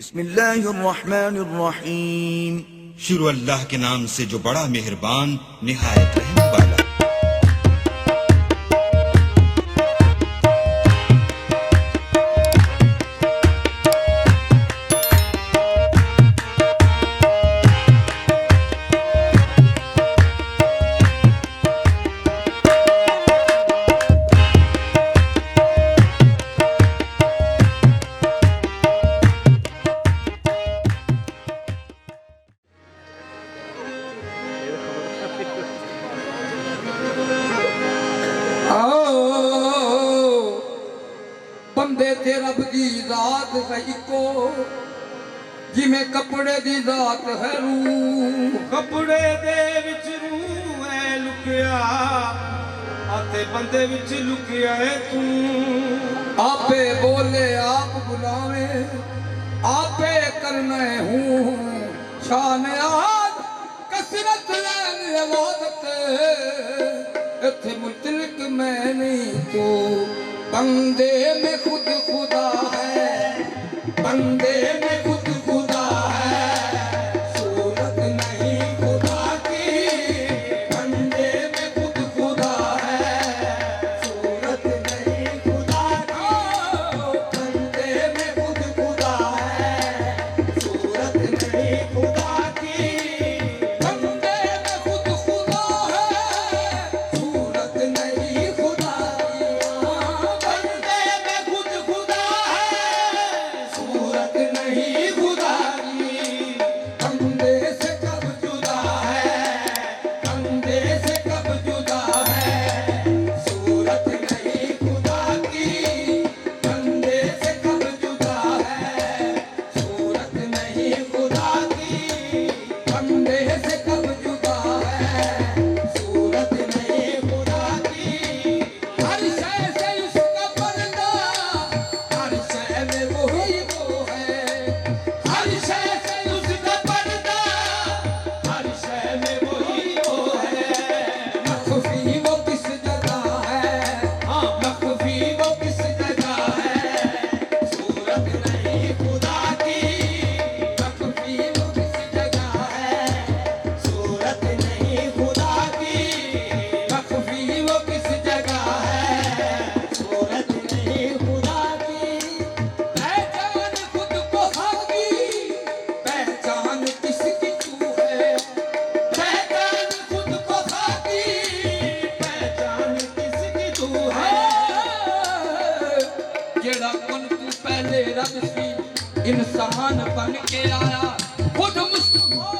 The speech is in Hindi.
बिस्मिल्लाहिर्रहमानिर्रहीम। शुरू अल्लाह के नाम से जो बड़ा मेहरबान निहायत रहने वाला। बंदे ते रब दी जात है इको, जिमें कपड़े दी जात है रूह। कपड़े दे विच रूह है लुकिया, आते बंदे विच लुकिया है तू। आपे बोले आप बुलावे, आपे करना हूँ शान आज कसरत लैन इबादत। इत्थे मुतलक मैं नहीं तू, बंदे में खुद खुदा है, बंदे में खुद खुदा है, सूरत नहीं खुदा की। बंदे में खुद खुदा है, सूरत नहीं खुदा की। बंदे में खुद खुदा है, सूरत नहीं खुदा की। बंदे में खुद खुदा है, सूरत नहीं खुदा की। इंसान बन के आया खुद मुस्तफा